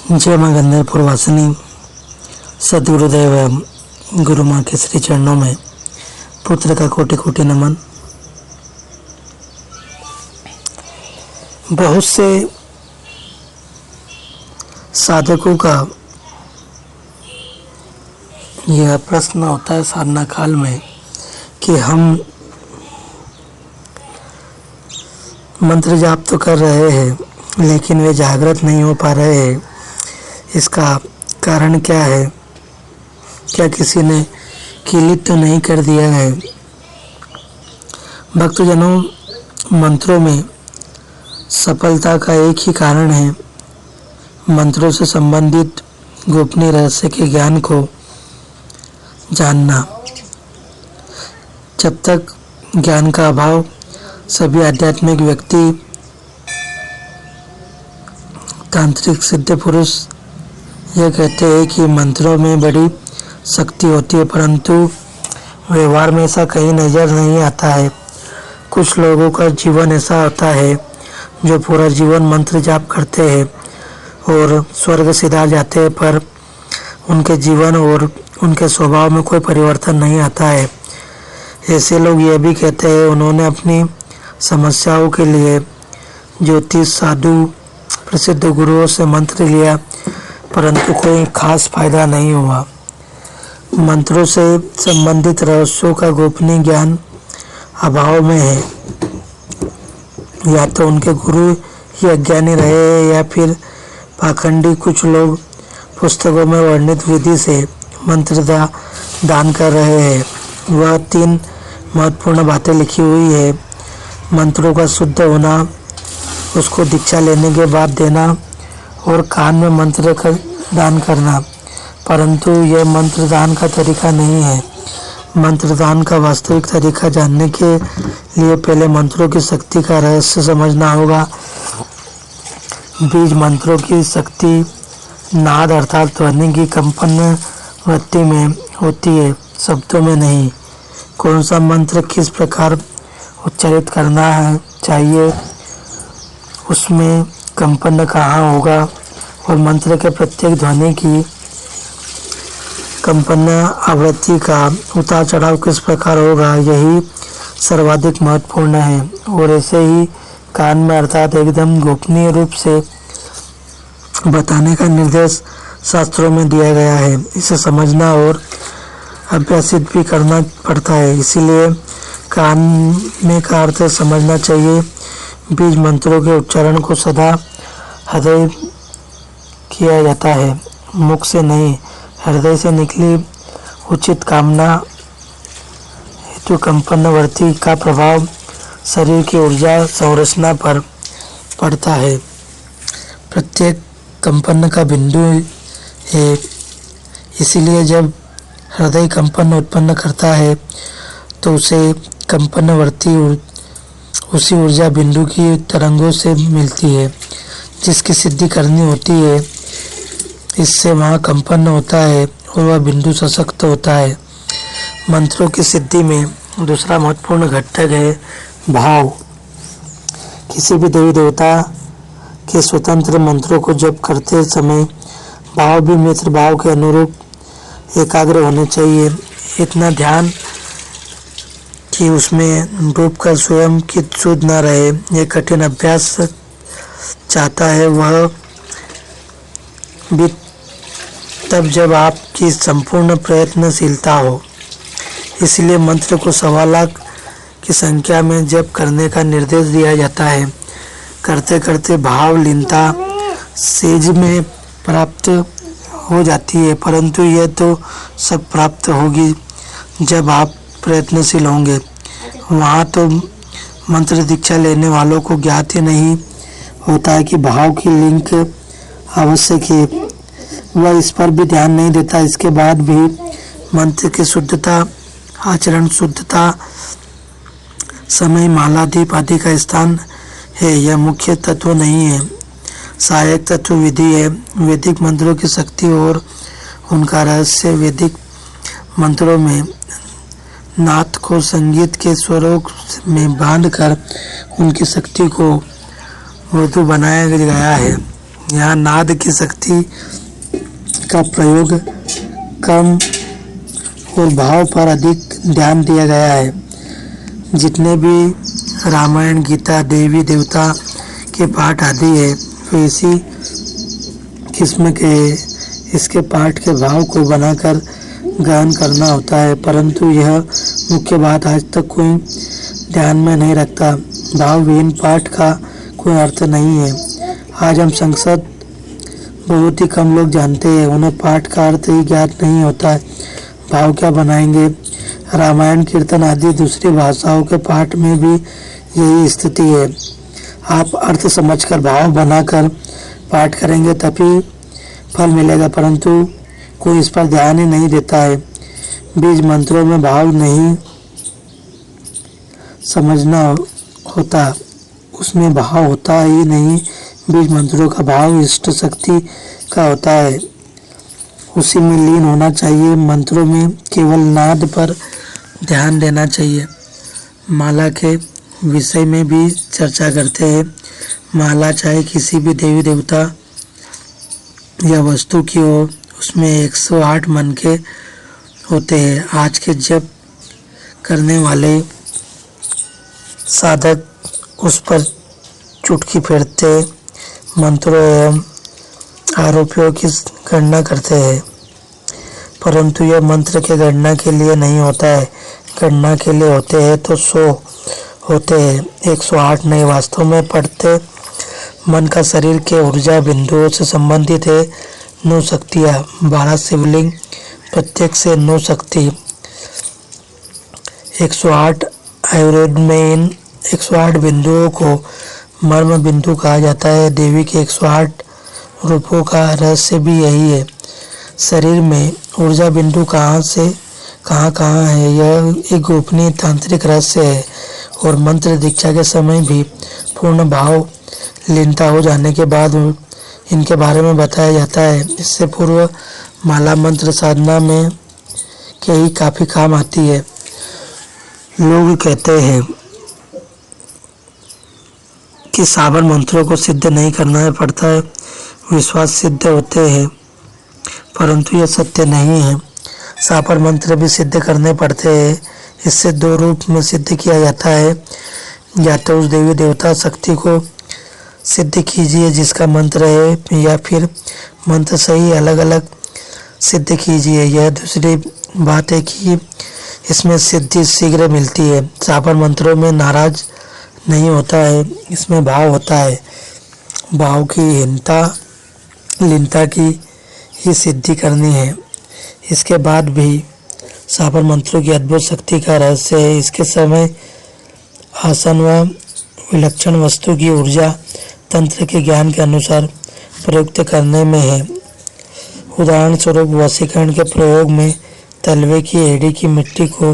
जय माँ गंधर्वपुर वासिनी। सद्गुरुदेव गुरु माँ के श्री चरणों में पुत्र का कोटि कोटि नमन। बहुत से साधकों का यह प्रश्न होता है साधना काल में कि हम मंत्र जाप तो कर रहे हैं लेकिन वे जागृत नहीं हो पा रहे हैं। इसका कारण क्या है? क्या किसी ने कीलित तो नहीं कर दिया है? भक्तजनों, मंत्रों में सफलता का एक ही कारण है, मंत्रों से संबंधित गोपनीय रहस्य के ज्ञान को जानना। जब तक ज्ञान का अभाव, सभी आध्यात्मिक व्यक्ति, तांत्रिक सिद्ध पुरुष यह कहते हैं कि मंत्रों में बड़ी शक्ति होती है, परंतु व्यवहार में ऐसा कहीं नज़र नहीं आता है। कुछ लोगों का जीवन ऐसा होता है जो पूरा जीवन मंत्र जाप करते हैं और स्वर्ग सिधा जाते हैं, पर उनके जीवन और उनके स्वभाव में कोई परिवर्तन नहीं आता है। ऐसे लोग यह भी कहते हैं उन्होंने अपनी समस्याओं के लिए ज्योतिष, साधु, प्रसिद्ध गुरुओं से मंत्र लिया, परंतु कोई खास फायदा नहीं हुआ। मंत्रों से संबंधित रहस्यों का गोपनीय ज्ञान अभाव में है। या तो उनके गुरु ही अज्ञानी रहे हैं या फिर पाखंडी कुछ लोग पुस्तकों में वर्णित विधि से मंत्र दान कर रहे हैं। वह 3 महत्वपूर्ण बातें लिखी हुई है। मंत्रों का शुद्ध होना, उसको दीक्षा लेने के बाद देना और कान में मंत्र का दान करना, परंतु यह मंत्र दान का तरीका नहीं है। मंत्र दान का वास्तविक तरीका जानने के लिए पहले मंत्रों की शक्ति का रहस्य समझना होगा। बीज मंत्रों की शक्ति नाद अर्थात ध्वनि की कंपन वृत्ति में होती है, शब्दों में नहीं। कौन सा मंत्र किस प्रकार उच्चारित करना चाहिए, उसमें कंपन कहाँ होगा और मंत्र के प्रत्येक ध्वनि की कंपन आवृत्ति का उतार चढ़ाव किस प्रकार होगा, यही सर्वाधिक महत्वपूर्ण है। और ऐसे ही कान में अर्थात एकदम गोपनीय रूप से बताने का निर्देश शास्त्रों में दिया गया है। इसे समझना और अभ्यासित भी करना पड़ता है, इसीलिए कान में का अर्थ समझना चाहिए। बीज मंत्रों के उच्चारण को सदा हृदय किया जाता है, मुख से नहीं। हृदय से निकली उचित कामना हेतु कंपनवर्ती का प्रभाव शरीर की ऊर्जा संरचना पर पड़ता है। प्रत्येक कंपन का बिंदु है, इसीलिए जब हृदय कंपन उत्पन्न करता है तो उसे कंपनवर्ती उसी ऊर्जा बिंदु की तरंगों से मिलती है जिसकी सिद्धि करनी होती है। इससे वहाँ कंपन होता है और वह बिंदु सशक्त होता है। मंत्रों की सिद्धि में दूसरा महत्वपूर्ण घटक है भाव। किसी भी देवी देवता के स्वतंत्र मंत्रों को जप करते समय भाव भी मित्र भाव के अनुरूप एकाग्र होने चाहिए। इतना ध्यान कि उसमें डूबकर स्वयं की सुध न रहे। यह कठिन अभ्यास चाहता है वह भी तब जब आपकी संपूर्ण प्रयत्नशीलता हो। इसलिए मंत्र को 1.25 लाख की संख्या में जप करने का निर्देश दिया जाता है। करते करते भाव लीनता सेज में प्राप्त हो जाती है, परंतु यह तो सब प्राप्त होगी जब आप प्रयत्नशील होंगे। वहाँ तो मंत्र दीक्षा लेने वालों को ज्ञात ही नहीं होता है कि भाव की लिंक आवश्यक है। वह इस पर भी ध्यान नहीं देता। इसके बाद भी मंत्र की शुद्धता, आचरण शुद्धता, समय, माला, दीप आदि का स्थान है। यह मुख्य तत्व नहीं है, सहायक तत्व विधि है। वैदिक मंत्रों की शक्ति और उनका रहस्य वैदिक मंत्रों में नाथ को संगीत के स्वरों में बांधकर उनकी शक्ति को मृदु बनाया गया है। यहाँ नाद की शक्ति का प्रयोग कम और भाव पर अधिक ध्यान दिया गया है। जितने भी रामायण, गीता, देवी देवता के पाठ आदि है वे इसी किस्म के इसके पाठ के भाव को बनाकर गायन करना होता है, परंतु यह मुख्य बात आज तक कोई ध्यान में नहीं रखता। भावविहीन पाठ का कोई अर्थ नहीं है। आज हम संसद बहुत ही कम लोग जानते हैं, उन्हें पाठ का अर्थ ही ज्ञात नहीं होता है। भाव क्या बनाएंगे? रामायण, कीर्तन आदि दूसरी भाषाओं के पाठ में भी यही स्थिति है। आप अर्थ समझकर भाव बनाकर पाठ करेंगे तभी फल मिलेगा, परंतु कोई इस पर ध्यान ही नहीं देता है। बीज मंत्रों में भाव नहीं समझना होता, उसमें भाव होता ही नहीं। बीज मंत्रों का भाव इष्ट शक्ति का होता है, उसी में लीन होना चाहिए। मंत्रों में केवल नाद पर ध्यान देना चाहिए। माला के विषय में भी चर्चा करते हैं। माला चाहे किसी भी देवी देवता या वस्तु की हो, उसमें 108 मन के होते हैं। आज के जप करने वाले साधक उस पर चुटकी फेरते मंत्रों एवं आरोपियों की गणना करते हैं, परंतु यह मंत्र के गणना के लिए नहीं होता है। गणना के लिए होते हैं तो 100 होते हैं, 108 नहीं। वास्तव में पढ़ते मन का शरीर के ऊर्जा बिंदुओं से संबंधित है। 9 शक्तियाँ, 12 शिवलिंग, प्रत्येक से 9 शक्ति। 108 आयुर्वेद में इन 108 बिंदुओं को मर्म बिंदु कहा जाता है। देवी के 108 रूपों का रहस्य भी यही है। शरीर में ऊर्जा बिंदु कहाँ है, यह एक गोपनीय तांत्रिक रहस्य है और मंत्र दीक्षा के समय भी पूर्ण भाव लीनता हो जाने के बाद इनके बारे में बताया जाता है। इससे पूर्व माला मंत्र साधना में के ही काफ़ी काम आती है। लोग कहते हैं कि साबर मंत्रों को सिद्ध नहीं करना पड़ता है, विश्वास सिद्ध होते हैं, परंतु यह सत्य नहीं है। सापर मंत्र भी सिद्ध करने पड़ते हैं। इससे 2 रूप में सिद्ध किया जाता है, या तो उस देवी देवता शक्ति को सिद्ध कीजिए जिसका मंत्र है, या फिर मंत्र सही अलग अलग सिद्ध कीजिए। यह दूसरी बात है कि इसमें सिद्धि शीघ्र मिलती है। सापर मंत्रों में नाराज नहीं होता है, इसमें भाव होता है। भाव की लीनता की ही सिद्धि करनी है। इसके बाद भी सापर मंत्रों की अद्भुत शक्ति का रहस्य है। इसके समय आसन व विलक्षण वस्तु की ऊर्जा तंत्र के ज्ञान के अनुसार प्रयुक्त करने में है। उदाहरण स्वरूप वशीकरण के प्रयोग में तलवे की एड़ी की मिट्टी को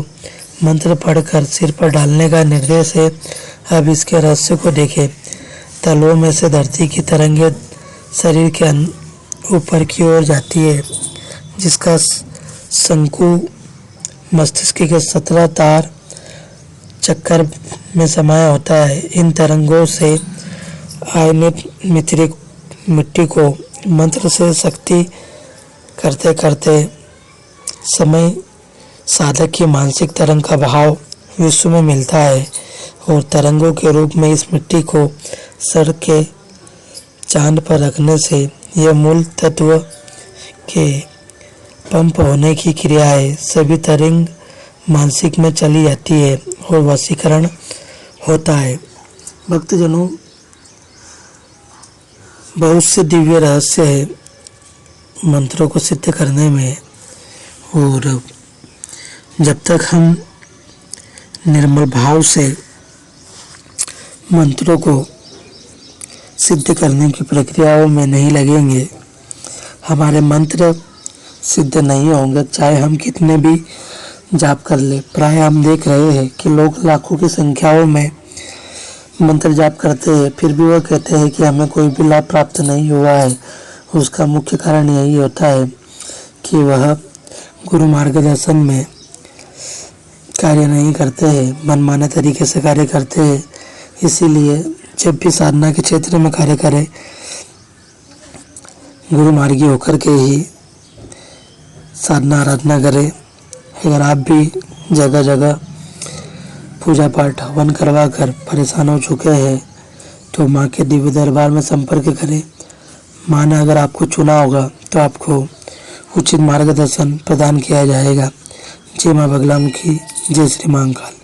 मंत्र पढ़कर सिर पर डालने का निर्देश है। अब इसके रहस्य को देखें। तलवों में से धरती की तरंगें शरीर के ऊपर की ओर जाती है, जिसका शंकु मस्तिष्क के 17 तार चक्कर में समाया होता है। इन तरंगों से आयनित मिट्टी को मंत्र से शक्ति करते करते समय साधक की मानसिक तरंग का भाव विश्व में मिलता है और तरंगों के रूप में इस मिट्टी को सर के चांद पर रखने से यह मूल तत्व के पंप होने की क्रिया है। सभी तरंग मानसिक में चली जाती है और वशीकरण होता है। भक्तजनों, बहुत से दिव्य रहस्य है मंत्रों को सिद्ध करने में, और जब तक हम निर्मल भाव से मंत्रों को सिद्ध करने की प्रक्रियाओं में नहीं लगेंगे, हमारे मंत्र सिद्ध नहीं होंगे, चाहे हम कितने भी जाप कर ले। प्राय हम देख रहे हैं कि लोग लाखों की संख्याओं में मंत्र जाप करते हैं, फिर भी वह कहते हैं कि हमें कोई भी लाभ प्राप्त नहीं हुआ है। उसका मुख्य कारण यही होता है कि वह गुरु मार्गदर्शन में कार्य नहीं करते हैं, मनमाने तरीके से कार्य करते हैं। इसीलिए जब भी साधना के क्षेत्र में कार्य करें गुरु मार्गी होकर के ही साधना आराधना करें। अगर आप भी जगह जगह पूजा पाठ हवन करवा कर परेशान हो चुके हैं तो माँ के दिव्य दरबार में संपर्क करें। माँ ने अगर आपको चुना होगा तो आपको उचित मार्गदर्शन प्रदान किया जाएगा। जय माँ बगलामुखी, जय श्री महाकाल।